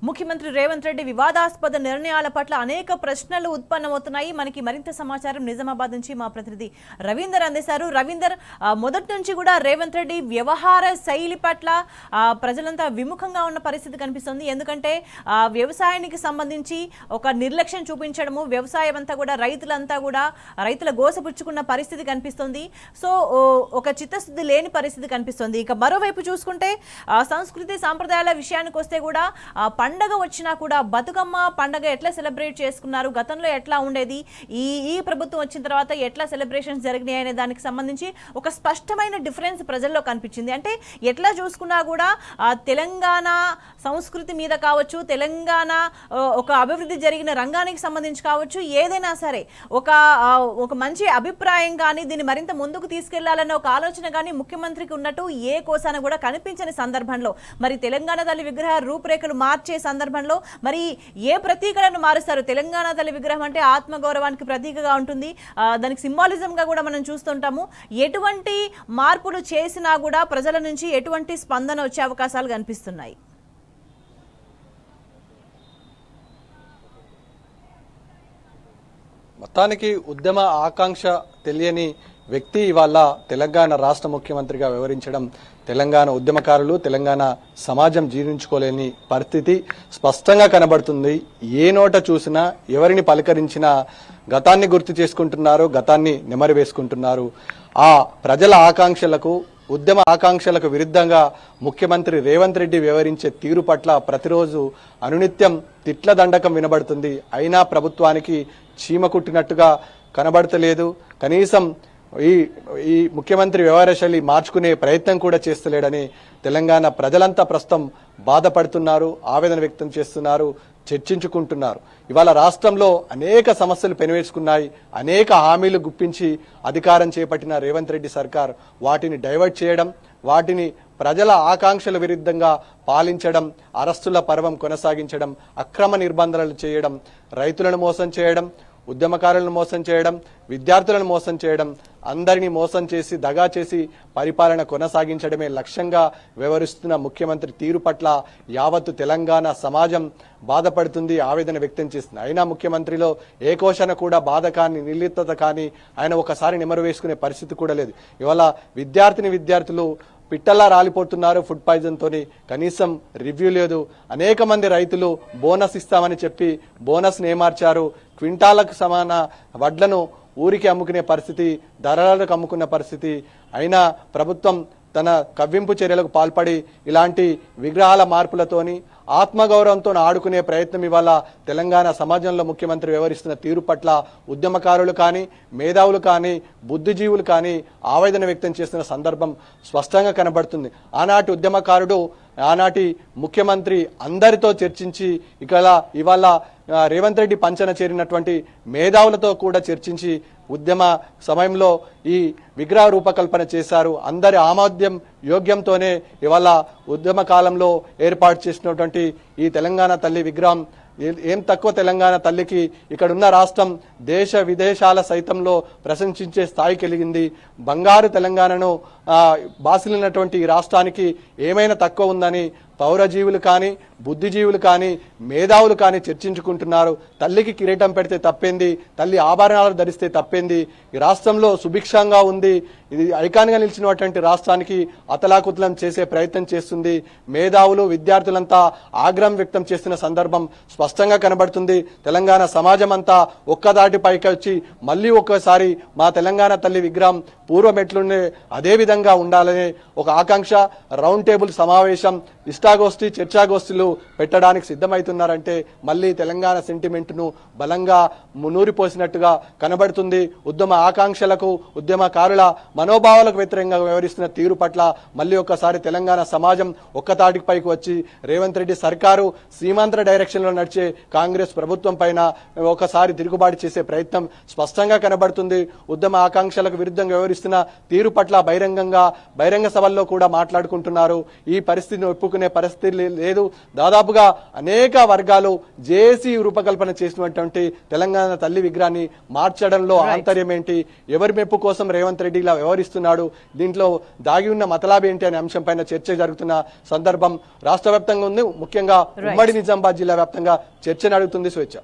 ముఖ్యమంత్రి రేవంత్ రెడ్డి వివాదాస్పద నిర్ణయాల పట్ల అనేక ప్రశ్నలు ఉత్పన్నమవుతున్నాయి. మనకి మరింత సమాచారం నిజామాబాద్ నుంచి మా ప్రతినిధి రవీందర్ అందిస్తారు. రవీందర్, మొదటి నుంచి కూడా రేవంత్ రెడ్డి వ్యవహార శైలి పట్ల ప్రజలంతా విముఖంగా ఉన్న పరిస్థితి కనిపిస్తుంది. ఎందుకంటే వ్యవసాయానికి సంబంధించి ఒక నిర్లక్ష్యం చూపించడము, వ్యవసాయం అంతా కూడా రైతుల గోసపుచ్చుకున్న పరిస్థితి కనిపిస్తుంది. సో ఒక చిత్తశుద్ధి లేని పరిస్థితి కనిపిస్తుంది. ఇక మరోవైపు చూసుకుంటే సంస్కృతి సాంప్రదాయాల విషయానికి వస్తే కూడా పండగ వచ్చినా కూడా బతుకమ్మ పండగ ఎట్లా సెలబ్రేట్ చేసుకున్నారు, గతంలో ఎట్లా ఉండేది, ఈ ప్రభుత్వం వచ్చిన తర్వాత ఎట్లా సెలబ్రేషన్స్ జరిగినాయి అనే దానికి సంబంధించి ఒక స్పష్టమైన డిఫరెన్స్ ప్రజల్లో కనిపించింది. అంటే ఎట్లా చూసుకున్నా కూడా తెలంగాణ సంస్కృతి మీద కావచ్చు, తెలంగాణ ఒక అభివృద్ధి జరిగిన రంగానికి సంబంధించి కావచ్చు, ఏదైనా సరే ఒక మంచి అభిప్రాయం కానీ దీన్ని మరింత ముందుకు తీసుకెళ్లాలన్న ఒక ఆలోచన కానీ ముఖ్యమంత్రికి ఉన్నట్టు ఏ కోసాన కూడా కనిపించని సందర్భంలో మరి తెలంగాణ తల్లి విగ్రహ రూపురేఖలు మార్చే సందర్భంలో మరి ఏ ప్రతీకలను మారుస్తారు? తెలంగాణ తల్లి విగ్రహం అంటే ఆత్మగౌరవానికి ప్రతీకగా ఉంటుంది, దానికి సింబాలిజంగా కూడా మనం చూస్తుంటాము. ఎటువంటి మార్పులు చేసినా కూడా ప్రజల నుంచి ఎటువంటి స్పందన వచ్చే అవకాశాలు కనిపిస్తున్నాయి? మొత్తానికి ఉద్యమ ఆకాంక్ష తెలియని వ్యక్తి ఇవాళ తెలంగాణ రాష్ట్ర ముఖ్యమంత్రిగా వ్యవహరించడం తెలంగాణ ఉద్యమకారులు, తెలంగాణ సమాజం జీర్ణించుకోలేని పరిస్థితి స్పష్టంగా కనబడుతుంది. ఏ నోట చూసినా, ఎవరిని పలకరించినా గతాన్ని గుర్తు చేసుకుంటున్నారు, గతాన్ని నెమరు వేసుకుంటున్నారు. ఆ ప్రజల ఆకాంక్షలకు, ఉద్యమ ఆకాంక్షలకు విరుద్ధంగా ముఖ్యమంత్రి రేవంత్ రెడ్డి వ్యవహరించే తీరు పట్ల ప్రతిరోజు అనునిత్యం తిట్ల దండకం వినబడుతుంది. అయినా ప్రభుత్వానికి చీమ కుట్టినట్టుగా కనబడతలేదు. కనీసం ఈ ముఖ్యమంత్రి వ్యవహార శైలి మార్చుకునే ప్రయత్నం కూడా చేస్తలేడని తెలంగాణ ప్రజలంతా ప్రస్తుతం బాధపడుతున్నారు, ఆవేదన వ్యక్తం చేస్తున్నారు, చర్చించుకుంటున్నారు. ఇవాళ రాష్ట్రంలో అనేక సమస్యలు పెనవేసుకున్నాయి. అనేక హామీలు గుప్పించి అధికారం చేపట్టిన రేవంత్ రెడ్డి సర్కార్ వాటిని డైవర్ట్ చేయడం, వాటిని ప్రజల ఆకాంక్షల విరుద్ధంగా పాలించడం, అరెస్టుల పర్వం కొనసాగించడం, అక్రమ నిర్బంధాలు చేయడం, రైతులను మోసం చేయడం, ఉద్యమకారులను మోసం చేయడం, విద్యార్థులను మోసం చేయడం, అందరినీ మోసం చేసి దగా చేసి పరిపాలన కొనసాగించడమే లక్ష్యంగా వ్యవహరిస్తున్న ముఖ్యమంత్రి తీరు పట్ల యావత్తు తెలంగాణ సమాజం బాధపడుతుంది, ఆవేదన వ్యక్తం చేస్తుంది. అయినా ముఖ్యమంత్రిలో ఏ కోశన కూడా బాధ కానీ, నిర్లిప్తత కానీ, ఆయన ఒకసారి నిమరు వేసుకునే పరిస్థితి కూడా లేదు. ఇవాళ విద్యార్థులు పిట్టల్లా రాలిపోతున్నారు ఫుడ్ పాయిజన్ తోని. కనీసం రివ్యూ లేదు. అనేక మంది రైతులు బోనస్ ఇస్తామని చెప్పి బోనస్ని ఏమార్చారు. క్వింటాలకు సమాన వడ్లను ఊరికి అమ్ముకునే పరిస్థితి, ధరలకు అమ్ముకున్న పరిస్థితి. అయినా ప్రభుత్వం తన కవ్వింపు చర్యలకు పాల్పడి ఇలాంటి విగ్రహాల మార్పులతోని ఆత్మగౌరవంతో ఆడుకునే ప్రయత్నం ఇవాళ తెలంగాణ సమాజంలో ముఖ్యమంత్రి వ్యవహరిస్తున్న తీరు పట్ల ఉద్యమకారులు కానీ, మేధావులు కానీ, బుద్ధిజీవులు కానీ ఆవేదన వ్యక్తం చేస్తున్న సందర్భం స్పష్టంగా కనబడుతుంది. ఆనాటి ఉద్యమకారుడు, ఆనాటి ముఖ్యమంత్రి అందరితో చర్చించి ఇవాళ రేవంత్ రెడ్డి పంచన చేరినటువంటి మేధావులతో కూడా చర్చించి ఉద్యమ సమయంలో ఈ విగ్రహ రూపకల్పన చేశారు. అందరి ఆమోద్యం యోగ్యంతోనే ఇవాళ ఉద్యమ కాలంలో ఏర్పాటు చేసినటువంటి ఈ తెలంగాణ తల్లి విగ్రహం ఏం తక్కువ తెలంగాణ తల్లికి ఇక్కడున్న రాష్ట్రం దేశ విదేశాల సైతంలో ప్రశంసించే స్థాయి కలిగింది. బంగారు తెలంగాణను బాసిలినటువంటి ఈ రాష్ట్రానికి ఏమైనా తక్కువ ఉందని పౌరజీవులు కానీ, బుద్ధిజీవులు కానీ, మేధావులు కానీ చర్చించుకుంటున్నారు. తల్లికి కిరీటం పెడితే తప్పేంది, తల్లి ఆభరణాలు ధరిస్తే తప్పేంది, ఈ రాష్ట్రంలో సుభిక్షంగా ఉంది, ఇది ఐకాన్గా నిలిచినటువంటి రాష్ట్రానికి అతలాకుతలం చేసే ప్రయత్నం చేస్తుంది. మేధావులు, విద్యార్థులంతా ఆగ్రహం వ్యక్తం చేస్తున్న సందర్భం స్పష్టంగా కనబడుతుంది. తెలంగాణ సమాజం అంతా ఒక్కదాటి పైకి వచ్చి మళ్ళీ ఒక్కసారి మా తెలంగాణ తల్లి విగ్రహం పూర్వం ఎట్లుండే అదే విధంగా ఉండాలనే ఒక ఆకాంక్ష, రౌండ్ టేబుల్ సమావేశం, ఇష్టాగోష్ఠి, చర్చాగోష్ఠులు పెట్టడానికి సిద్ధమవుతున్నారంటే మళ్ళీ తెలంగాణ సెంటిమెంట్ను బలంగా మునూరిపోసినట్టుగా కనబడుతుంది. ఉద్యమ ఆకాంక్షలకు, ఉద్యమకారుల మనోభావాలకు వ్యతిరేకంగా వ్యవహరిస్తున్న తీరు పట్ల మళ్ళీ ఒక్కసారి తెలంగాణ సమాజం ఒక్కతాటికి పైకి వచ్చి రేవంత్ రెడ్డి సర్కారు సీమాంధ్ర డైరెక్షన్లో నడిచే కాంగ్రెస్ ప్రభుత్వం పైన ఒకసారి తిరుగుబాటు చేసే ప్రయత్నం స్పష్టంగా కనబడుతుంది. ఉద్యమ ఆకాంక్షలకు విరుద్ధంగా వ్యవహరిస్తున్న తీరు పట్ల బహిరంగ సభల్లో కూడా మాట్లాడుకుంటున్నారు. ఈ పరిస్థితిని ఒప్పుకునే పరిస్థితి లేదు. దాదాపుగా అనేక వర్గాలు జేఏసీ రూపకల్పన చేసినటువంటి తెలంగాణ తల్లి విగ్రహాన్ని మార్చడంలో ఆంతర్యం ఏంటి, ఎవరి మెప్పు కోసం రేవంత్ రెడ్డి ఇలా వ్యవహరిస్తున్నాడు, దీంట్లో దాగి ఉన్న మతలాభం ఏంటి అనే అంశం పైన చర్చ జరుగుతున్న సందర్భం రాష్ట్ర వ్యాప్తంగా ఉంది. ముఖ్యంగా ఉమ్మడి నిజామాబాద్ జిల్లా వ్యాప్తంగా చర్చ నడుగుతుంది. స్వేచ్ఛ.